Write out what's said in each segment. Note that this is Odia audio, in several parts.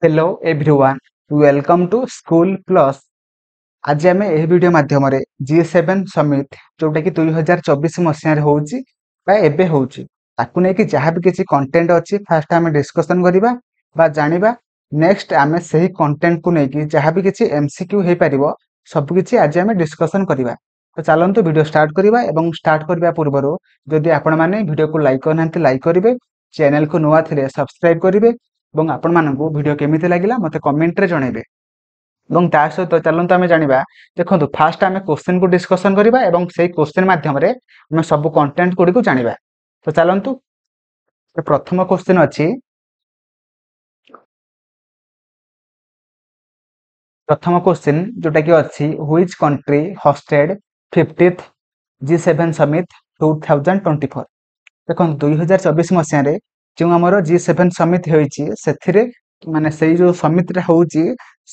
Hello everyone welcome to School Plus. आज आम यह वीडियो माध्यम G7 समिट जोटा कि 2024 मसीह होची ताकू नहीं कि जहाँ भी किसी कंटेंट अच्छी फास्ट आम डिस्कसन करवा जानिबा नेक्स्ट आम से कंटेंट को लेकिन जहाँ भी किसी MCQ हो पार सबकि आज आम डिस्कसन करवा। तो चलतु वीडियो स्टार्ट करवा एवं स्टार्ट करने पूर्व जदि आपण मैंने वीडियो को लाइक करना लाइक करेंगे, चैनल को नुआ थे सब्सक्राइब करेंगे और आपण मानू वीडियो केमिति लागिला मते कमेंट रे जणेबे। এবং ତା ସହିତ ଚାଲନ୍ତୁ ଆମେ ଜାଣିବା। ଦେଖନ୍ତୁ ଫାଷ୍ଟ ଆମେ କ୍ୱେଶ୍ଚିନ୍ କୁ ଡିସ୍କସନ୍ କରିବା ଏବଂ ସେଇ କ୍ୱେଶ୍ଚିନ୍ ମାଧ୍ୟମରେ ଆମେ ସବୁ କଣ୍ଟେଣ୍ଟ ଗୁଡ଼ିକୁ ଜାଣିବା। ତ ଚାଲନ୍ତୁ ପ୍ରଥମ କ୍ୱେଶ୍ଚିନ୍ ଅଛି। ପ୍ରଥମ କ୍ୱେଶ୍ଚିନ୍ ଯୋଉଟା କି ଅଛି which country ହଷ୍ଟେଡ୍ 50th G7 summit 2024। ଦେଖନ୍ତୁ 2024 ମସିହାରେ ଯେଉଁ ଆମର G7 ସମିଟ୍ ହୋଇଛି ସେଥିରେ ମାନେ ସେଇ ଯୋଉ ସମିତିଟା ହଉଛି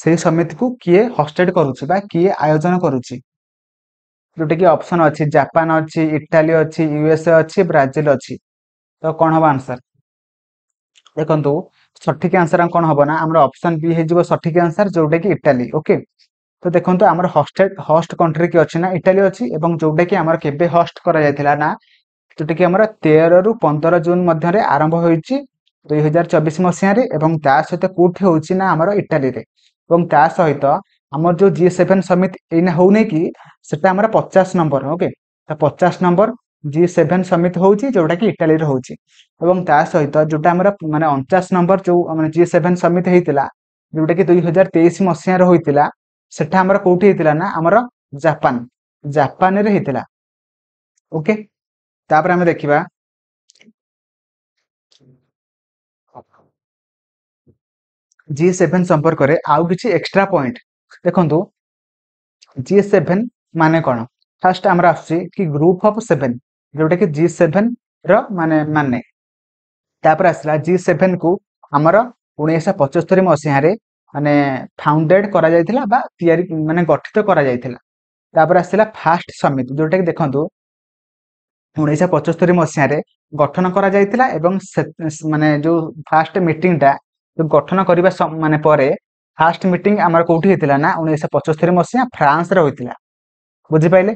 ସେଇ ସମିତି को किए हस्टेड करुछि बा किए आयोजन करुछि। जोटा कि ऑप्शन अछि जापान अछि, इटाली अछि, यूएसए अछि, ब्राजिल अछि। तो कौन हम आंसर देखंतु सठिक आंसर कौन हम ना हमर ऑप्शन बी हे जिवो सठिक आंसर जोटा कि इटाली। ओके तो देखंतु हमर होस्ट कंट्री की अछि ना इटाली अछि एवं जोटा कि हमर केबे होस्ट करा जायतिला ना जोटा कि हमर 13 रु 15 जून मध्य रे आरंभ होईछि 2024 मसिया रे एवं ता सहित कोठी होछि ना हमर इटाली रे एवं ता सहित हमर जो G7 समिट एना होउने कि सेटा हमर 50 नंबर। ओके तो 50 नंबर G7 समिट होछि जोटा कि इटाली रे होछि एवं ता सहित जोटा हमर माने 49 नंबर जो माने G7 समिट हेतिला जोटा कि 2023 मसिया रे होइतिला सेटा हमर कोठी हेतिला ना हमर जापान रे हेतिला। ओके तापर हमें देखिबा G7 संपर्क रे आउ किछि एक्स्ट्रा पॉइंट देखंतु G7 माने कोन फर्स्ट हमरा आछि कि ग्रुप ऑफ 7 जोटा कि G7 रो माने तापर आसला G7 को हमर 1975 मसिया रे माने फाउंडेड करा जायतिला बा तयारी माने गठित करा जायतिला। तापर आसला फास्ट समिट जोटा कि देखंतु 1975 मसिया रे गठन करा जायतिला एवं माने जो फास्ट मीटिंग टा जो गठन करबा माने परे फास्ट मीटिंग हमर कोठी हेतिला ना 1975 मसिया फ्रांस रे होइतिला। बुझि पाइले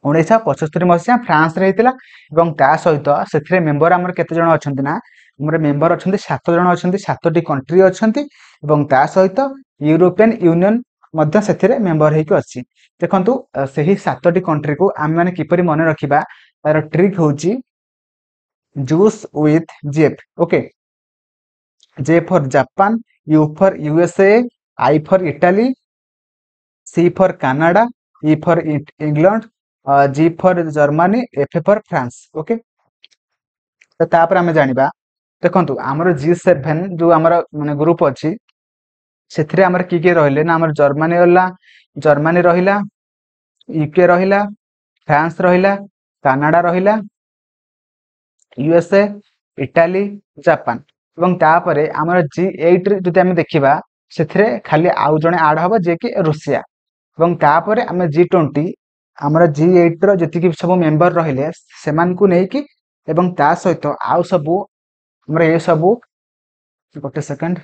1975 मसिया फ्रांस रे हेतिला एवं ता सहित सेथिरे मेंबर हमर केते जण अछंती ना हमर मेंबर अछंती 7 जण अछंती 7टी कंट्री अछंती एवं ता सहित यूरोपियन यूनियन मध्य सेथिरे मेंबर हेकि अछि। देखंतु सही 7टी कंट्री को आम माने किपरि मने रखिबा तार ट्रिक होची juice with Jeff. Okay J for Japan, U for USA, I for Italy, C for Canada, E for England, G for Germany, F for France। Okay तो तापर हमें जानिबा देखंतु हमर G7 जो हमर माने ग्रुप अछि सेथिरे हमर की रहिले ना हमर जर्मनी रहिला, यूके रहिला, फ्रांस रहिला, कनाडा रहिला, यूएसए, इटाली, जापान एवं तापरे हमर G8 रे जदि हमें देखिबा सेथिरे खाली आउ जणे ऐड हबो जे कि रूसिया एवं तापरे हमें G20 हमर G8 रो जति कि सब मेंबर रहिले सेमान को नै कि एवं ता सहित आउ सब हमर ए सब गोटे सेकंड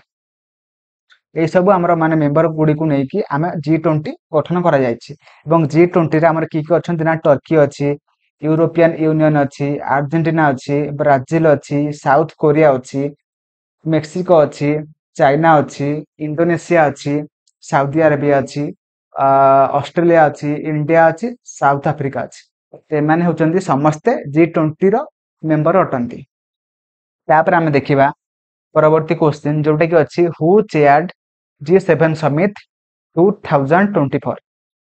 ए सब हमर माने मेंबर गुडी को नै कि हमें G20 गठन करा जायछि एवं G20 रे हमर की अछंती ना टर्की अछि, यूरोपियन यूनियन अछि, अर्जेंटीना अछि, ब्राजिल अछि, साउथ कोरिया अछि, मेक्सिको अछि, चाइना अछि, इंडोनेशिया अछि, सऊदी अरेबिया अछि, ऑस्ट्रेलिया अछि, इंडिया अछि, साउथ अफ्रीका अछि। एमाने होचंती समस्ते G20 रो मेंबर अटंती। तापर हमें देखिबा परवर्ती क्वेश्चन जोटा कि अछि हु चेयर्ड G7 समिट 2024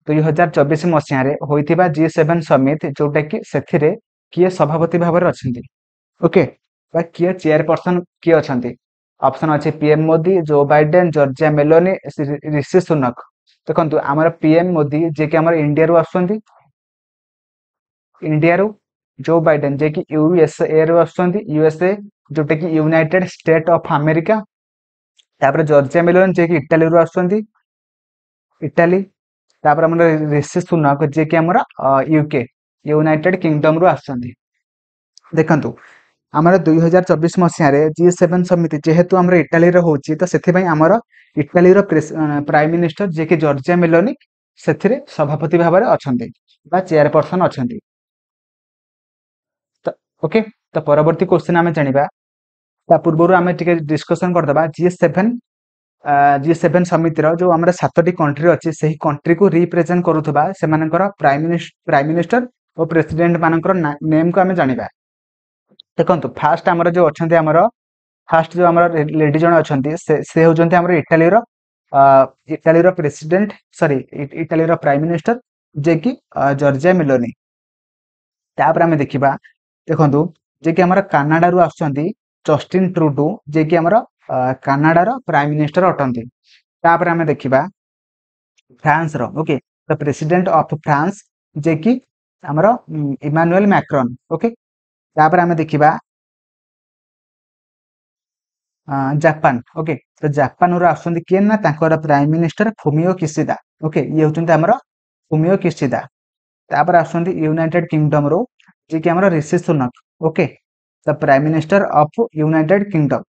2024 मसिया रे होइथिबा G7 समिट जोटा कि सेथिरे किए सभापति भाबर अछंती। ओके बा किए चेयरपर्सन किए अछंती ऑप्शन अछि PM Modi, Joe Biden, Giorgia Meloni, Rishi Sunak. देखंतु हमर पीएम मोदी जे कि हमर इंडिया रु आछंती, इंडिया रु जो बाइडेन जे कि यूएसए रु आछंती, यूएसए जोटा कि यूनाइटेड स्टेट ऑफ अमेरिका। तापर जॉर्जिया मेलोनी जे कि इटाली रु आछंती, इटाली। तापर हमर ऋषि सुनक जे कि हमर यूके यूनाइटेड किंगडम रु आछंती। देखंतु ଆମର 2024 ମସିହାରେ G7 ସମିତି ଯେହେତु ଆମର ଇଟାଲୀରେ ହଉଛି ତ ସେଥିପାଇଁ ଆମର ଇଟାଲୀର ପ୍ରାଇମ ମିନିଷ୍ଟର ଯିଏକି ଜର୍ଜିଆ ମେଲୋନି ସେଥିରେ ସଭାପତି ଭାବରେ ଅଛନ୍ତି ବା ଚେୟାରପର୍ସନ ଅଛନ୍ତି। ତ ଓକେ, ତ ପରବର୍ତ୍ତୀ କ୍ୱେଶ୍ଚିନ୍ ଆମେ ଜାଣିବା। ତା ପୂର୍ବରୁ ଆମେ ଟିକେ ଡିସ୍କସନ କରିଦେବା G7 ସମିତିର ଯୋଉ ଆମର 7ଟି କଣ୍ଟ୍ରି ଅଛି ସେହି କଣ୍ଟ୍ରିକୁ ରିପ୍ରେଜେଣ୍ଟ କରୁଥିବା ସେମାନଙ୍କର ପ୍ରାଇମ ମିନିଷ୍ଟର ଓ ପ୍ରେସିଡେଣ୍ଟ ମାନଙ୍କର ନେମ୍ କୁ ଆମେ ଜାଣିବା। ଦେଖନ୍ତୁ ଫାଷ୍ଟ ଆମର ଯୋଉ ଅଛନ୍ତି ଫାଷ୍ଟ ଯୋଉ ଆମର ଲେଡି ଜଣେ ଅଛନ୍ତି ସେ ହେଉଛନ୍ତି ଆମର ଇଟାଲୀର ପ୍ରେସିଡେଣ୍ଟ ସରି ଇଟାଲୀର ପ୍ରାଇମ ମିନିଷ୍ଟର ଯିଏକି ଜର୍ଜିଆ ମେଲୋନି। ତାପରେ ଆମେ ଦେଖିବା, ଦେଖନ୍ତୁ ଯିଏକି ଆମର କାନାଡାରୁ ଆସୁଛନ୍ତି ଜଷ୍ଟିନ ଟ୍ରୁଡୁ ଯିଏକି ଆମର କାନାଡାର ପ୍ରାଇମ ମିନିଷ୍ଟର ଅଟନ୍ତି। ତାପରେ ଆମେ ଦେଖିବା ଫ୍ରାନ୍ସର okay the president of France ଯିଏକି ଆମର ଇମାନୁଏଲ ମ୍ୟାକ୍ରନ୍। ଓକେ, ତାପରେ ଆମେ ଦେଖିବା ଜାପାନ। ଓକେ, ତ ଜାପାନରୁ ଆସୁଛନ୍ତି କିଏ ନା ତାଙ୍କର ପ୍ରାଇମ ମିନିଷ୍ଟର ଫୁମିଓ କିସିଦା। ଓକେ, ଇଏ ହେଉଛନ୍ତି ଆମର ଫୁମିଓ କିସିଦା। ତାପରେ ଆସୁଛନ୍ତି ୟୁନାଇଟେଡ କିଙ୍ଗଡମରୁ ଯିଏକି ଆମର Rishi Sunak. Okay, the prime minister of united kingdom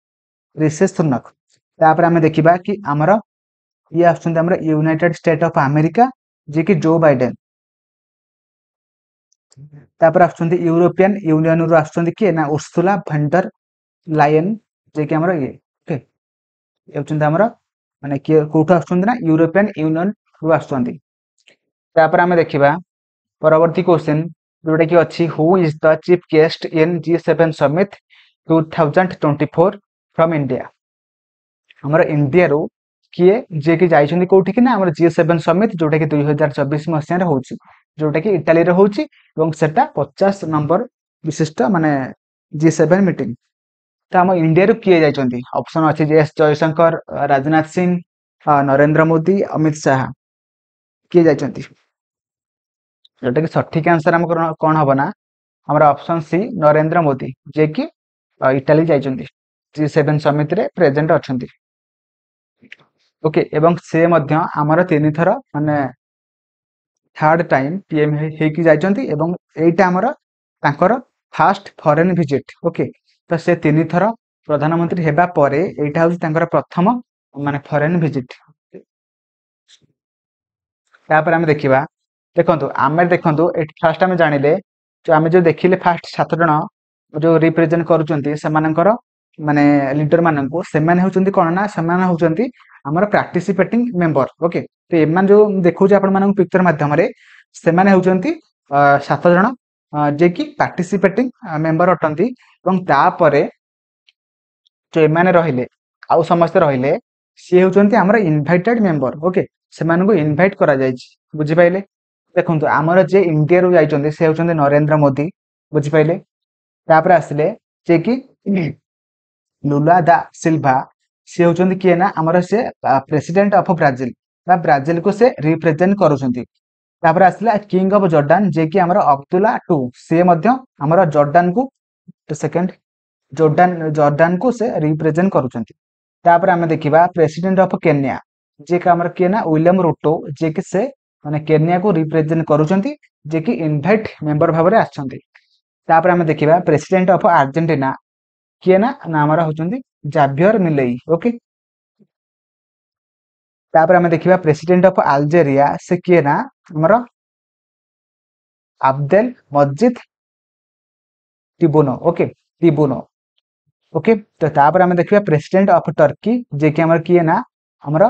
Rishi Sunak. ତାପରେ ଆମେ ଦେଖିବା କି ଆମର ଇଏ ଆସୁଛନ୍ତି ଆମର ୟୁନାଇଟେଡ ଷ୍ଟେଟ ଅଫ ଆମେରିକା ଯିଏକି ଜୋ ବାଇଡେନ। ତାପରେ ଆସୁଛନ୍ତି ୟୁରୋପିଆନ ୟୁନିୟନରୁ ଆସୁଛନ୍ତି କିଏ ନା ଉର୍ସୁଲା ଭେଣ୍ଡର ଲାୟନ ଯିଏକି ଆମର ଇଏ ଓକେ ହେଉଛନ୍ତି ଆମର ମାନେ କିଏ କୋଉଠୁ ଆସୁଛନ୍ତି ନା ୟୁରୋପିଆନ ୟୁନିୟନ ରୁ ଆସୁଛନ୍ତି। ତାପରେ ଆମେ ଦେଖିବା ପରବର୍ତ୍ତୀ କ୍ୱେଶ୍ଚିନ୍ ଯୋଉଟା କି ଅଛି ହୁ is the chief guest in G7 summit 2024 from India. ଆମର ଇଣ୍ଡିଆରୁ କିଏ ଯିଏକି ଯାଇଛନ୍ତି କୋଉଠିକି ନା ଆମର G7 ସମିଟ୍ ଯୋଉଟା କି 2024 ମସିହାରେ ହଉଛି, ଯୋଉଟା କି ଇଟାଲୀରେ ହଉଛି ଏବଂ ସେଟା 50 ନମ୍ବର ବିଶିଷ୍ଟ ମାନେ G7 ମିଟିଂ। ତ ଆମ ଇଣ୍ଡିଆରୁ କିଏ ଯାଇଛନ୍ତି? ଅପସନ ଅଛି ଏସ୍ ଜୟଶଙ୍କର, ରାଜନାଥ ସିଂ, ନରେନ୍ଦ୍ର ମୋଦି, ଅମିତ ଶାହା। କିଏ ଯାଇଛନ୍ତି? ଯୋଉଟା କି ସଠିକ ଆନ୍ସର ଆମର କଣ ହବ ନା ଆମର ଅପସନ ସି ନରେନ୍ଦ୍ର ମୋଦି ଯିଏକି ଇଟାଲୀ ଯାଇଛନ୍ତି, G7 ସମିତିରେ ପ୍ରେଜେଣ୍ଟ ଅଛନ୍ତି। ଓକେ, ଏବଂ ସେ ମଧ୍ୟ ଆମର 3 ଥର ମାନେ ଥାର୍ଡ ଟାଇମ ପିଏମ ହେଇକି ଯାଇଛନ୍ତି ଏବଂ ଏଇଟା ଆମର ତାଙ୍କର ଫାଷ୍ଟ ଫରେନ୍ ଭିଜିଟ। ଓକେ, ତ ସେ 3 ଥର ପ୍ରଧାନମନ୍ତ୍ରୀ ହେବା ପରେ ଏଇଟା ହଉଛି ତାଙ୍କର ପ୍ରଥମ ମାନେ ଫରେନ୍ ଭିଜିଟ। ତାପରେ ଆମେ ଦେଖିବା, ଦେଖନ୍ତୁ ଏଠି ଫାଷ୍ଟ ଆମେ ଜାଣିଲେ ଆମେ ଯୋଉ ଦେଖିଲେ ଫାଷ୍ଟ 7 ଜଣ ଯୋଉ ରିପ୍ରେଜେଣ୍ଟ କରୁଛନ୍ତି ସେମାନଙ୍କର ମାନେ ଲିଡର ମାନଙ୍କୁ, ସେମାନେ ହଉଛନ୍ତି କଣ ନା ସେମାନେ ହଉଛନ୍ତି ଆମର ପ୍ରାକ୍ଟିସିପେଟିଂ ମେମ୍ବର। ଓକେ, ତ ଏମାନେ ଯୋଉ ଦେଖଉଛି ଆପଣ ମାନଙ୍କୁ ପିକ୍ଚର ମାଧ୍ୟମରେ ସେମାନେ ହଉଛନ୍ତି 7 ଜଣ ଯିଏକି ପାର୍ଟିସିପେଟିଂ ମେମ୍ବର ଅଟନ୍ତି ଏବଂ ତାପରେ ଯୋଉ ଏମାନେ ରହିଲେ ଆଉ ସମସ୍ତେ ରହିଲେ ସିଏ ହଉଛନ୍ତି ଆମର ଇନଭାଇଟେଡ ମେମ୍ବର। ଓକେ, ସେମାନଙ୍କୁ ଇନଭାଇଟ କରାଯାଇଛି, ବୁଝିପାଇଲେ? ଦେଖନ୍ତୁ ଆମର ଯିଏ ଇଣ୍ଡିଆରୁ ଯାଇଛନ୍ତି ସେ ହଉଛନ୍ତି ନରେନ୍ଦ୍ର ମୋଦି, ବୁଝିପାଇଲେ? ତାପରେ ଆସିଲେ ଯିଏକି ଲୁଲା ଦା ସିଲଭା, ସେ ହଉଛନ୍ତି କିଏ ନା ଆମର ସେ ପ୍ରେସିଡେଣ୍ଟ ଅଫ ବ୍ରାଜିଲ ବା ବ୍ରାଜିଲକୁ ସେ ରିପ୍ରେଜେଣ୍ଟ କରୁଛନ୍ତି। ତାପରେ ଆସିଲା କିଙ୍ଗ ଅଫ ଜର୍ଡାନ ଯିଏକି ଆମର ଅବଦୁଲ୍ଲା ଟୁ, ସିଏ ମଧ୍ୟ ଆମର ଜର୍ଡାନକୁ ଜର୍ଡାନକୁ ସେ ରିପ୍ରେଜେଣ୍ଟ କରୁଛନ୍ତି। ତାପରେ ଆମେ ଦେଖିବା ପ୍ରେସିଡେଣ୍ଟ ଅଫ କେନ୍ୟା ଯିଏକି ଆମର କିଏ ନା ୱିଲିୟମ ରୁଟୋ, ଯିଏକି ସେ ମାନେ କେନ୍ୟାକୁ ରିପ୍ରେଜେଣ୍ଟ କରୁଛନ୍ତି, ଯିଏକି ଇନଭାଇଟ ମେମ୍ବର ଭାବରେ ଆସିଛନ୍ତି। ତାପରେ ଆମେ ଦେଖିବା ପ୍ରେସିଡେଣ୍ଟ ଅଫ ଆର୍ଜେଣ୍ଟିନା କିଏ ନା ଆମର ହଉଛନ୍ତି ଜାଭିୟର ମିଲେଇ। ଓକେ, ତାପରେ ଆମେ ଦେଖିବା ପ୍ରେସିଡେଣ୍ଟ ଅଫ ଆଲଜେରିଆ ସେ କିଏ ନା ଆମର ଆବଦେଲ ମଜିଦ ଟିବୁନୋ। ଓକେ, ଟିବୁନୋ। ଓକେ, ତ ତାପରେ ଆମେ ଦେଖିବା ପ୍ରେସିଡେଣ୍ଟ ଅଫ ଟର୍କି ଯିଏକି ଆମର କିଏ ନା ଆମର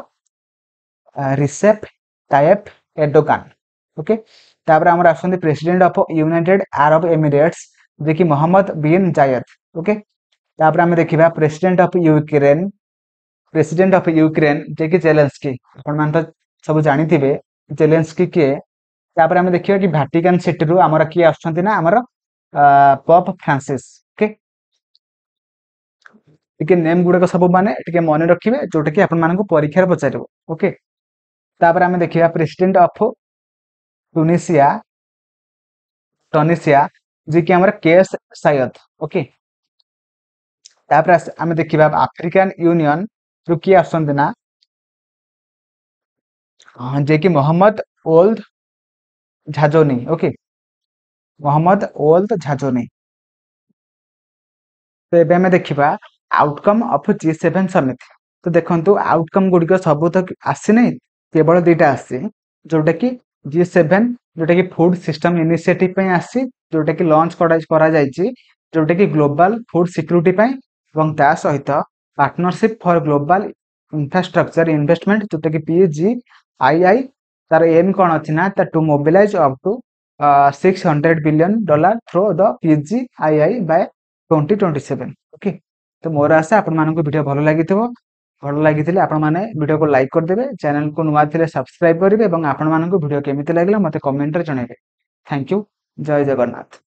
ରିସେପ ତାୟେପ ଏର୍ଡୋଗାନ। ଓକେ, ତାପରେ ଆମର ଆସୁଛନ୍ତି president of united Arab Emirates ଯିଏକି ମହମ୍ମଦ ବିନ ଜାୟଦ। ଓକେ, ତାପରେ ଆମେ ଦେଖିବା ପ୍ରେସିଡେଣ୍ଟ ଅଫ ୟୁକ୍ରେନ ଯିଏକି ଜେଲେନ୍ସକି, ଆପଣମାନେ ତ ସବୁ ଜାଣିଥିବେ ଜେଲେନ୍ସକି କିଏ। ତାପରେ ଆମେ ଦେଖିବା କି ଭାଟିକାନ ସିଟିରୁ ଆମର କିଏ ଆସୁଛନ୍ତି ନା ଆମର ପପ୍ ଫ୍ରାନ୍ସିସ୍। ଓକେ, ଟିକେ ନେମ୍ ଗୁଡାକ ସବୁ ମାନେ ଟିକେ ମନେ ରଖିବେ ଯୋଉଟା କି ଆପଣମାନଙ୍କୁ ପରୀକ୍ଷାରେ ପଚାରିବ। ଓକେ, ତାପରେ ଆମେ ଦେଖିବା ପ୍ରେସିଡେଣ୍ଟ ଅଫ ଟନିସିଆ ଯିଏକି ଆମର କେଏସ୍ ସାୟଦ। ଓକେ, ତାପରେ ଆମେ ଦେଖିବା ଆଫ୍ରିକାନ ୟୁନିୟନ ରୁ କିଏ ଆସୁଛନ୍ତି ନା ଯିଏକି Mohamed Ould Ghazouani. Okay, Mohamed Ould Ghazouani. तो एबे हमें देखिबा आउटकम ऑफ G7 समिट। तो देखंतु आउटकम गुडिक सब तो आसी नै, केवल दुईटा आसी, जोटा कि G7 जोटा कि फूड सिस्टम इनिशिएटिव पे आसी, जोटा कि लॉन्च करा जायछि, जोटा कि ग्लोबल फूड सिक्योरिटी पे एवं ता सहित partnership for global infrastructure investment जोटा कि PGII। तार एम कौन अच्छी ना to mobilise up to $600 billion through the PGII by 2027। Okay, तो मोर आशा आपण मानक वीडियो भल लगी भल लगी आपण माने वीडियो को लाइक करदेवे, चैनल को नुआ थिले सब्सक्राइब करेंगे और आपण मानक वीडियो केमिति लागला मते कमेंट रे जणाइबे। थैंक यू, जय जगन्नाथ।